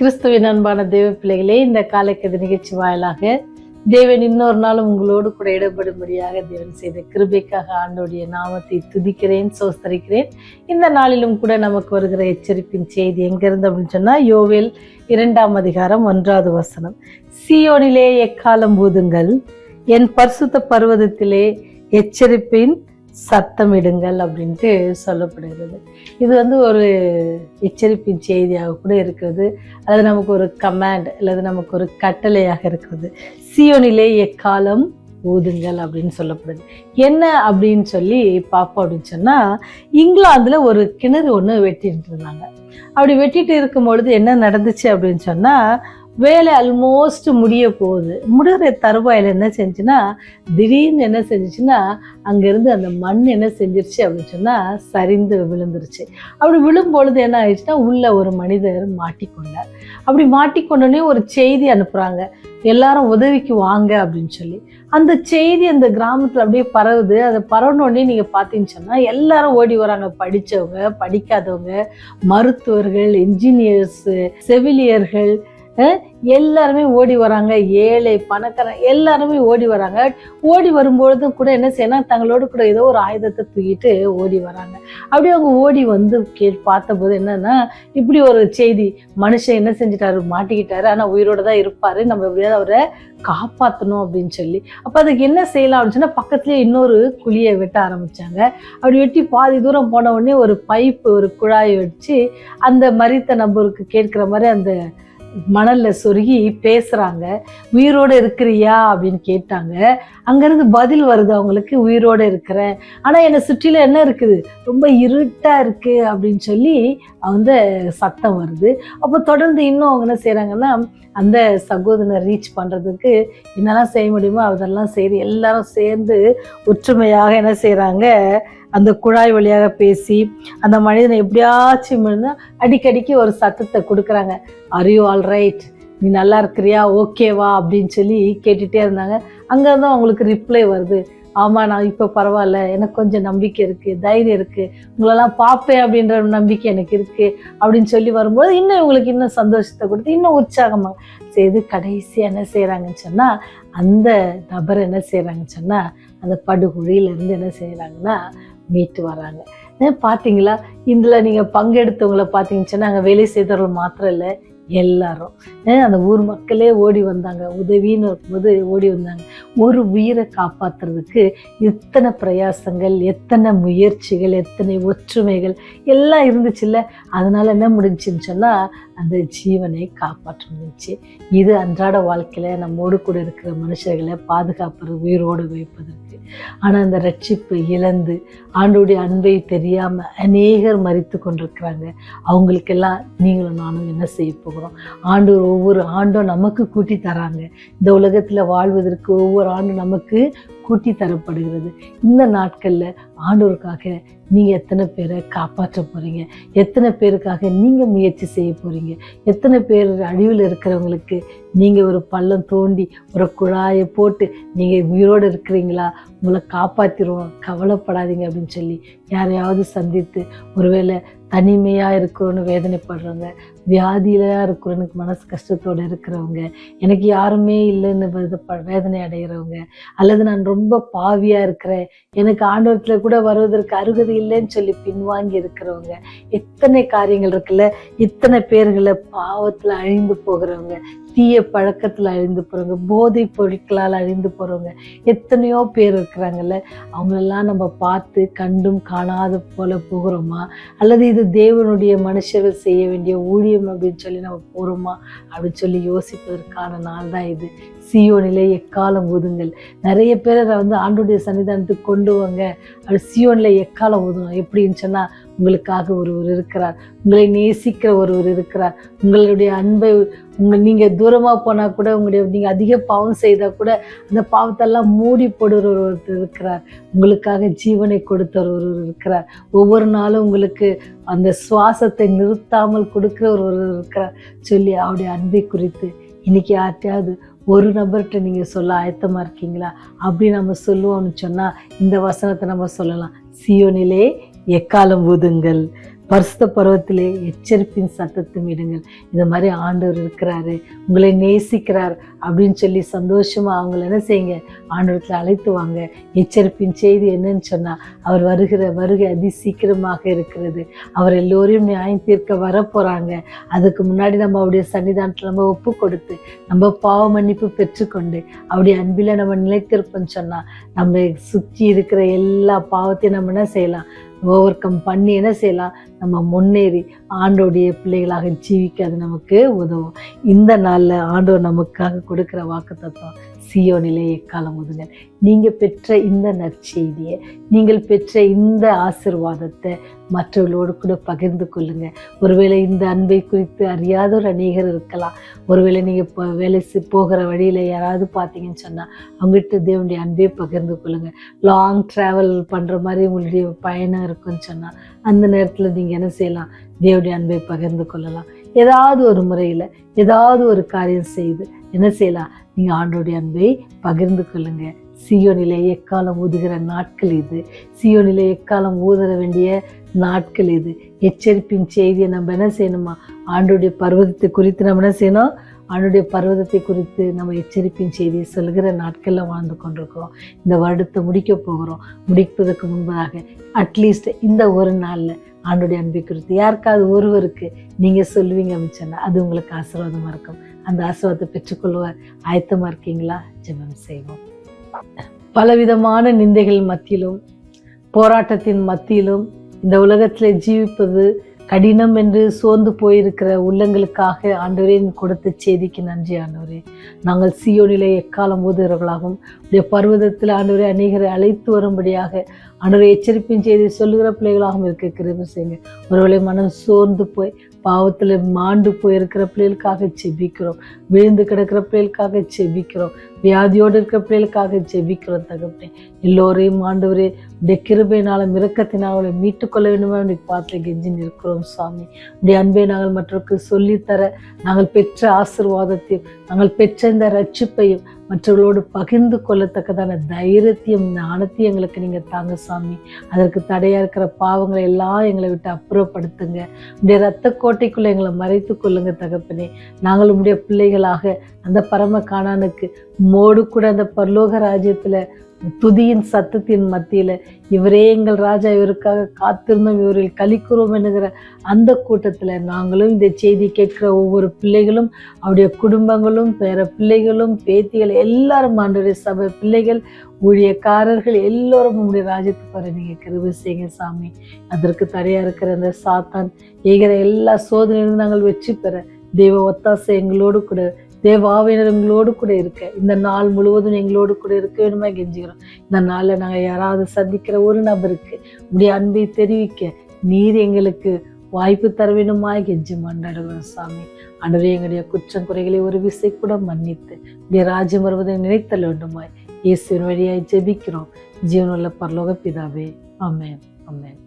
கிறிஸ்துவின் அன்பான தேவ பிள்ளைகளே, இந்த காலைக்கது நிகழ்ச்சி வாயிலாக தேவன் இன்னொரு நாளும் உங்களோடு கூட இடப்படும்படியாக தேவன் செய்த கிருபைக்காக ஆண்டோடைய நாமத்தை துதிக்கிறேன், சோஸ்தரிக்கிறேன். இந்த நாளிலும் கூட நமக்கு வருகிற எச்சரிப்பின் செய்தி எங்கிருந்து அப்படின்னு சொன்னா, யோவேல் 2ஆம் அதிகாரம் 1வது வசனம். சீயோனிலே எக்காலம் ஊதுங்கள், என் பரிசுத்த பர்வதத்திலே எச்சரிப்பின் சத்தமிடுங்கள் அப்படின்ட்டு சொல்லப்படுகிறது. இது ஒரு எச்சரிப்பின் செய்தியாக கூட இருக்கிறது, அல்லது நமக்கு ஒரு கமாண்ட் அல்லது நமக்கு ஒரு கட்டளையாக இருக்கிறது. சீயோனிலே எக்காலம் ஊதுங்கள் அப்படின்னு சொல்லப்படுது. என்ன அப்படின்னு சொல்லி பார்ப்போம் அப்படின்னு சொன்னா, இங்கிலாந்துல ஒரு கிணறு ஒன்று வெட்டிட்டு இருந்தாங்க. அப்படி வெட்டிட்டு இருக்கும் பொழுது என்ன நடந்துச்சு அப்படின்னு சொன்னா, வேலை ஆல்மோஸ்ட் முடிய போகுது. முடிகிற தருவாயில் என்ன செஞ்சுன்னா, திடீர்னு என்ன செஞ்சிச்சுன்னா, அங்கேருந்து அந்த மண் என்ன செஞ்சிருச்சு அப்படின்னு சொன்னால் சரிந்து விழுந்துருச்சு. அப்படி விழும்பொழுது என்ன ஆயிடுச்சுன்னா, உள்ள ஒரு மனிதர் மாட்டிக்கொண்டார். அப்படி மாட்டிக்கொண்டோடனே ஒரு செய்தி அனுப்புகிறாங்க, எல்லாரும் உதவிக்கு வாங்க அப்படின்னு சொல்லி. அந்த செய்தி அந்த கிராமத்தில் அப்படியே பரவுது. அதை பரவனோடனே நீங்கள் பார்த்தீங்கன்னு சொன்னால் எல்லாரும் ஓடி வராங்க. படித்தவங்க, படிக்காதவங்க, மருத்துவர்கள், இன்ஜினியர்ஸு, செவிலியர்கள், எல்லாருமே ஓடி வராங்க. ஏழை, பணக்காரன் எல்லாருமே ஓடி வராங்க. ஓடி வரும்பொழுதும் கூட என்ன செய்யணும், தங்களோடு கூட ஏதோ ஒரு ஆயுதத்தை தூக்கிட்டு ஓடி வராங்க. அப்படி அவங்க ஓடி வந்து பார்த்தபோது என்னன்னா, இப்படி ஒரு செய்தி, மனுஷன் என்ன செஞ்சிட்டாரு, மாட்டிக்கிட்டாரு, ஆனால் உயிரோட தான் இருப்பாரு, நம்ம எப்படியாவது அவரை காப்பாற்றணும் அப்படின்னு சொல்லி. அப்போ அதுக்கு என்ன செய்யலாம் அப்படின்னு சொன்னால், பக்கத்துலேயே இன்னொரு குழியை வெட்ட ஆரம்பித்தாங்க. அப்படி வெட்டி பாதி தூரம் போன உடனே ஒரு பைப்பு, ஒரு குழாயை வச்சு அந்த மரித்த நபருக்கு கேட்குற மாதிரி அந்த மணல்ல சொருகி பேசுறாங்க. உயிரோட இருக்கிறியா அப்படின்னு கேட்டாங்க. அங்கிருந்து பதில் வருது அவங்களுக்கு, உயிரோட இருக்கிறேன், ஆனா என்னை சுற்றில என்ன இருக்குது, ரொம்ப இருட்டா இருக்கு அப்படின்னு சொல்லி சத்தம் வருது. அப்போ தொடர்ந்து இன்னும் அவங்க என்ன செய்யறாங்கன்னா, அந்த சகோதரனை ரீச் பண்றதுக்கு என்னெல்லாம் செய்ய முடியுமோ அதெல்லாம் செய்து எல்லாரும் சேர்ந்து ஒற்றுமையாக என்ன செய்யறாங்க, அந்த குழாய் வழியாக பேசி அந்த மனிதனை எப்படியாச்சும் அடிக்கடிக்கு ஒரு சத்தத்தை கொடுக்குறாங்க. ஆர் யூ ஆல் ரைட், நீ நல்லா இருக்கிறியா, ஓகேவா அப்படின்னு சொல்லி கேட்டுகிட்டே இருந்தாங்க. அங்கேருந்தும் அவங்களுக்கு ரிப்ளை வருது, ஆமாம் நான் இப்போ பரவாயில்ல, எனக்கு கொஞ்சம் நம்பிக்கை இருக்குது, தைரியம் இருக்குது, உங்களெல்லாம் பார்ப்பேன் அப்படின்ற நம்பிக்கை எனக்கு இருக்குது அப்படின்னு சொல்லி வரும்போது இன்னும் இவங்களுக்கு இன்னும் சந்தோஷத்தை கொடுத்து இன்னும் உற்சாகமாக செய்து கடைசியாக என்ன செய்கிறாங்கன்னு சொன்னால், அந்த நபர் என்ன செய்கிறாங்கன்னு சொன்னால், அந்த படுகொழியிலேருந்து என்ன செய்கிறாங்கன்னா மீட்டு வராங்க. பார்த்தீங்களா, இதில் நீங்கள் பங்கெடுத்தவங்களை பார்த்தீங்கன்னு சொன்னால், அங்கே வேலை செய்தவர்கள் மாத்திரம் இல்லை, எல்லாரும் அந்த ஊர் மக்களே ஓடி வந்தாங்க. உதவின்னு இருக்கும்போது ஓடி வந்தாங்க. ஒரு உயிரை காப்பாற்றுறதுக்கு எத்தனை பிரயாசங்கள், எத்தனை முயற்சிகள், எத்தனை ஒற்றுமைகள் எல்லாம் இருந்துச்சுல்ல. அதனால என்ன முடிஞ்சுன்னு சொன்னால், அந்த ஜீவனை காப்பாற்ற முடிஞ்சிச்சு. இது அன்றாட வாழ்க்கையில் நம்மோடு கூட இருக்கிற மனுஷர்களை பாதுகாப்பது, உயிரோடு வைப்பதற்கு. ஆனால் அந்த ரட்சிப்பு இழந்து ஆண்டோடைய அன்பை தெரியாமல் அநேகர் மரித்து கொண்டிருக்கிறாங்க. அவங்களுக்கெல்லாம் நீங்களும் நானும் என்ன செய்ய போகிறோம்? ஆண்டவர் ஒவ்வொரு ஆண்டும் நமக்கு கூட்டி தராங்க. இந்த உலகத்தில் வாழ்வதற்கு ஒவ்வொரு ஆண்டும் நமக்கு கூட்டி தரப்படுகிறது. இந்த நாட்களில் ஆண்டவருக்காக நீங்கள் எத்தனை பேரை காப்பாற்ற போகிறீங்க? எத்தனை பேருக்காக நீங்கள் முயற்சி செய்ய போகிறீங்க? எத்தனை பேர் அழிவில் இருக்கிறவங்களுக்கு நீங்கள் ஒரு பள்ளம் தோண்டி ஒரு குழாயை போட்டு நீங்கள் உயிரோடு இருக்கிறீங்களா, உங்களை காப்பாற்றிடுவோம், கவலைப்படாதீங்க அப்படின்னு சொல்லி யாரையாவது சந்தித்து, ஒருவேளை தனிமையாக இருக்கிறோன்னு வேதனைப்படுறவங்க, வியாதியிலையாக இருக்கிறவனுக்கு மனசு கஷ்டத்தோடு இருக்கிறவங்க, எனக்கு யாருமே இல்லைன்னு வேதனை அடைகிறவங்க, அல்லது நான் ரொம்ப பாவியாக இருக்கிறேன், எனக்கு ஆண்டவரத்தில் கூட வருவதற்கு அருகதை இல்லைன்னு சொல்லி பின்வாங்கி இருக்கிறவங்க, எத்தனை காரியங்கள் இருக்குல்ல. இத்தனை பேர்களை பாவத்தில் அழிந்து போகிறவங்க, தீய பழக்கத்தில் அழிந்து போகிறவங்க, போதை பொருட்களால் அழிந்து போகிறவங்க எத்தனையோ பேர் இருக்கிறாங்கல்ல. அவங்களெல்லாம் நம்ம பார்த்து கண்டும் காணாத போல போகிறோமா, அல்லது இது தேவனுடைய மனுஷர்கள் செய்ய வேண்டிய ஊழியம் அப்படின்னு சொல்லி நம்ம போகிறோமா அப்படின்னு சொல்லி யோசிப்பதற்கான நாள் தான் இது. சீயோனிலே எக்காலம் ஊதுங்கள். நிறைய பேரை ஆண்டோடைய சன்னிதானத்துக்கு கொண்டு வாங்க, அது சீயோனில் எக்காலம் ஊதணும். எப்படின்னு சொன்னால், உங்களுக்காக ஒருவர் இருக்கிறார், உங்களை நேசிக்கிற ஒருவர் இருக்கிறார், உங்களுடைய அன்பை நீங்கள் தூரமாக போனால் கூட, நீங்கள் அதிக பாவம் செய்தால் கூட அந்த பாவத்தெல்லாம் மூடி போடுற ஒருவர் இருக்கிறார், உங்களுக்காக ஜீவனை கொடுத்த ஒருவர் இருக்கிறார், ஒவ்வொரு நாளும் உங்களுக்கு அந்த சுவாசத்தை நிறுத்தாமல் கொடுக்குற ஒருவர் இருக்கிறார் சொல்லி அவருடைய அன்பை குறித்து இன்னைக்கு யார்ட்டையாவது ஒரு நபர்கிட்ட நீங்கள் சொல்ல ஆயத்தமாக இருக்கீங்களா? அப்படி நம்ம சொல்லுவோம்னு சொன்னால் இந்த வசனத்தை நம்ம சொல்லலாம். சீயோனிலே எக்காலம் ஊதுங்கள், பரிசுத்த பருவத்திலே எச்சரிப்பின் சத்தத்தும் இடுங்கள். இந்த மாதிரி ஆண்டவர் இருக்கிறாரு, உங்களை நேசிக்கிறார் அப்படின்னு சொல்லி சந்தோஷமா அவங்கள என்ன செய்யுங்க, ஆண்டவரத்தில் அழைத்து வாங்க. எச்சரிப்பின் செய்தி என்னன்னு சொன்னா, அவர் வருகை அதி சீக்கிரமாக இருக்கிறது. அவர் எல்லோரையும் நியாயம் தீர்க்க வரப்போறாங்க. அதுக்கு முன்னாடி நம்ம அவருடைய சன்னிதானத்தில் நம்ம ஒப்பு கொடுத்து நம்ம பாவ மன்னிப்பு பெற்றுக்கொண்டு அவருடைய அன்பில நம்ம நிலைத்திருப்போம்னு சொன்னா, நம்ம சுற்றி இருக்கிற எல்லா பாவத்தையும் நம்ம என்ன செய்யலாம், ஓவர் கம் பண்ணி என்ன செய்யலாம், நம்ம முன்னேறி ஆண்டோடைய பிள்ளைகளாக ஜீவிக்க அது நமக்கு உதவும். இந்த நாளில் ஆண்டவர் நமக்காக கொடுக்குற வாக்குத்தத்தம், சீயோனிலே எக்காலம் முதுங்கள். நீங்கள் பெற்ற இந்த நற்செய்தியை, நீங்கள் பெற்ற இந்த ஆசீர்வாதத்தை மற்றவர்களோடு கூட பகிர்ந்து கொள்ளுங்க. ஒருவேளை இந்த அன்பை குறித்து அறியாத ஒரு அநேகர் இருக்கலாம். ஒருவேளை நீங்கள் இப்போ வேலை போகிற வழியில் யாராவது பார்த்தீங்கன்னு சொன்னால் அவங்ககிட்ட தேவனுடைய அன்பை பகிர்ந்து கொள்ளுங்க. லாங் ட்ராவல் பண்ணுற மாதிரி உங்களுடைய பயணம் இருக்குன்னு சொன்னால் அந்த நேரத்தில் நீங்கள் என்ன செய்யலாம், தேவனுடைய அன்பை பகிர்ந்து கொள்ளலாம். ஏதாவது ஒரு முறையில் ஏதாவது ஒரு காரியம் செய்து என்ன செய்யலாம், நீங்கள் ஆண்டோடைய அன்பை பகிர்ந்து கொள்ளுங்க. சீயோனிலே எக்காலம் ஊதுகிற நாட்கள் இது. சீயோனிலே எக்காலம் ஊதற வேண்டிய நாட்கள் இது. எச்சரிப்பின் செய்தியை நம்ம என்ன செய்யணுமா, ஆண்டோடைய பர்வதத்தை குறித்து நம்ம என்ன செய்யணும், ஆண்டோடைய பர்வதத்தை குறித்து நம்ம எச்சரிப்பின் செய்தியை சொல்கிற நாட்களில் வாழ்ந்து கொண்டிருக்கிறோம். இந்த வருடத்தை முடிக்க போகிறோம். முடிப்பதற்கு முன்பதாக அட்லீஸ்ட் இந்த ஒரு நாளில் ஆண்டோடைய அன்பை குறித்து யாருக்காவது ஒருவருக்கு நீங்கள் சொல்லுவீங்க அப்படின்னு சொன்னால் அது உங்களுக்கு ஆசீர்வாதமாக இருக்கும். அந்த ஆசீர்வாதத்தை பெற்றுக்கொள்வார். ஆயத்தமாக இருக்கீங்களா? ஜெபம் செய்வோம். பலவிதமான நிந்தைகள் மத்தியிலும் போராட்டத்தின் மத்தியிலும் இந்த உலகத்திலே ஜீவிப்பது கடினம் என்று சோர்ந்து போயிருக்கிற உள்ளங்களுக்காக ஆண்டவரே கொடுத்த செய்திக்கு நன்றி ஆண்டவரே. நாங்கள் சீயோனிலே எக்காலம் ஊதுகிறவர்களாகவும் உடைய பர்வதத்தில் ஆண்டவரே அநேகரை அழைத்து வரும்படியாக ஆண்டவரை எச்சரிப்பின் செய்தி சொல்லுகிற பிள்ளைகளாகவும் இருக்க கிருபை செய்யுங்க. ஒருவேளை மனம் சோர்ந்து போய் பாவத்தில் மாண்டு போயிருக்கிற பிள்ளைகளுக்காக செபிக்கிறோம். விழுந்து கிடக்கிற பிள்ளைகளுக்காக செபிக்கிறோம். வியாதியோடு இருக்கிற பிள்ளைகளுக்காக ஜெபிக்கிறோம் தகப்பனே. எல்லோரையும் ஆண்டவரே உடைய கிருபையினாலும் இரக்கத்தினால் அவளை மீட்டுக்கொள்ள வேண்டுமா பார்த்து கெஞ்சி நிற்கிறோம் சுவாமி. உடைய அன்பை நாங்கள் மற்றவருக்கு சொல்லித்தர, நாங்கள் பெற்ற ஆசீர்வாதத்தையும் நாங்கள் பெற்ற இந்த ரட்சிப்பையும் மற்றவர்களோடு பகிர்ந்து கொள்ளத்தக்கதான தைரியத்தையும் ஞானத்தையும் எங்களுக்கு நீங்கள் தாங்க சாமி. அதற்கு தடையாக இருக்கிற பாவங்களை எல்லாம் எங்களை விட்டு அப்புறப்படுத்துங்க. உடைய இரத்த கோட்டைக்குள்ளே எங்களை மறைத்து கொள்ளுங்க தகப்பனே. நாங்கள் உடைய பிள்ளைகளாக அந்த பரம காணானுக்கு மோடு கூட அந்த பரலோக ராஜ்யத்தில் துதியின் சத்தத்தின் மத்தியில் இவரே எங்கள் ராஜா, இவருக்காக காத்திருந்தோம், இவரில் கலிக்குறோம் என்கிற அந்த கூட்டத்தில் நாங்களும் இந்த செய்தி கேட்கிற ஒவ்வொரு பிள்ளைகளும் அவருடைய குடும்பங்களும் பேர பிள்ளைகளும் பேத்திகள் எல்லாரும் ஆண்டவருடைய சபை பிள்ளைகள் ஊழியக்காரர்கள் எல்லோரும் உங்களுடைய ராஜ்யத்துக்கு வர நீங்கள் கிருபை செய்யுங்க சாமி. அதற்கு தடையாக இருக்கிற அந்த சாத்தான் ஏகிற எல்லா சோதனையிலும் நாங்கள் வெற்றி பெற தெய்வ ஒத்தாசை எங்களோடு கூட, தேவாவினர் எங்களோடு கூட இருக்க இந்த நாள் முழுவதும் எங்களோடு கூட இருக்க வேணுமா கெஞ்சுக்கிறோம். இந்த நாளில் நாங்கள் யாராவது சந்திக்கிற ஒரு நபருக்கு உடைய அன்பை தெரிவிக்க நீர் எங்களுக்கு வாய்ப்பு தர வேணுமாய் கெஞ்சி மண்டாடுகிறோம் சாமி. ஆண்டவரே எங்களுடைய குற்றம் குறைகளை ஒரு விசை கூட மன்னித்து உடைய ராஜ்யம் வருவதை நினைத்தல் வேண்டுமாய் இயேசுவின் வழியாய் ஜெபிக்கிறோம் ஜீவனுள்ள பரலோக பிதாவே. ஆமென், ஆமென்.